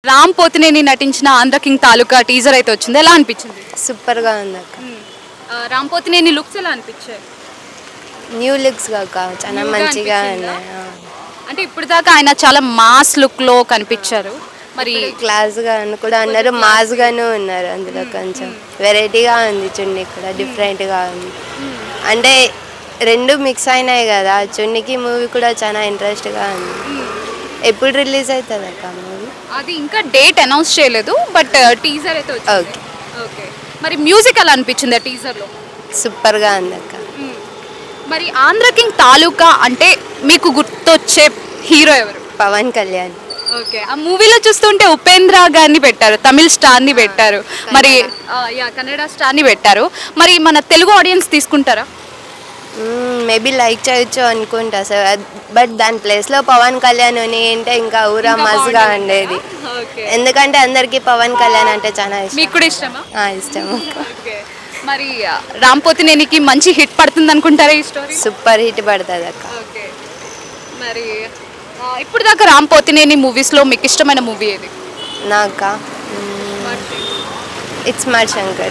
రామ్ పోతినేని నటించిన ఆంధ్ర కింగ్ తాలూకా టీజర్ అయితే వచ్చింది. ఎలా అనిపించింది? సూపర్ గా ఉంది అక్క. రామ్ పోతినేని లుక్స్ ఎలా అనిపించాయి? న్యూ లుక్స్ గా అక్క, చాలా మంచిగా ఉన్నాయి. అంటే ఇప్పుడు దాకా ఆయన చాలా మాస్ లుక్ లో కనిపించారు. మరి క్లాస్ గా అని కూడా అన్నారు, మాస్ గాను ఉన్నారు. అందులో కొంచెం వెరైటీగా ఉంది, చున్నీ కూడా డిఫరెంట్ గా ఉంది. అంటే రెండు మిక్స్ అయినాయి కదా, చున్నీకి మూవీ కూడా చాలా ఇంట్రెస్ట్ గా ఉంది. ఎప్పుడు రిలీజ్ అవుతుంది అక్క మూవీ? అది ఇంకా డేట్ అనౌన్స్ చేయలేదు, బట్ టీజర్ అయితే వచ్చింది. Okay okay. మరి మ్యూజిక్ ఎలా అనిపించింది ఆ టీజర్ లో? సూపర్ గా ఉంది అక్క. మరి ఆంధ్ర కింగ్ తాలూకా అంటే మీకు గుర్తొచ్చే హీరో ఎవరు? పవన్ కళ్యాణ్. ఓకే. ఆ మూవీలో చూస్తుంటే ఉపేంద్ర గారిని పెట్టారు, తమిళ స్టార్ని పెట్టారు, మరి కన్నడ స్టార్ని పెట్టారు. మరి మన తెలుగు ఆడియన్స్ తీసుకుంటారా? మేబీ లైక్ చేయొచ్చు అనుకుంటా సార్, బట్ దాని ప్లేస్లో పవన్ కళ్యాణ్ అని అంటే ఇంకా ఊరా మజ్గా ఉండేది. ఎందుకంటే అందరికీ పవన్ కళ్యాణ్ అంటే చాలా ఇష్టం. మీకు కూడా ఇష్టమా? ఇష్టం. మరి రామ్ పోతినేనికి మంచి హిట్ పడుతుంది అనుకుంటారా ఈ స్టోరీ? సూపర్ హిట్ పడుతుంది అక్క. ఓకే. మరి ఇప్పుడు దాకా రామ్ పోతినేని మూవీస్లో మీకు ఇష్టమైన మూవీ ఏది? నాకా ఇట్స్ మై శంకర్.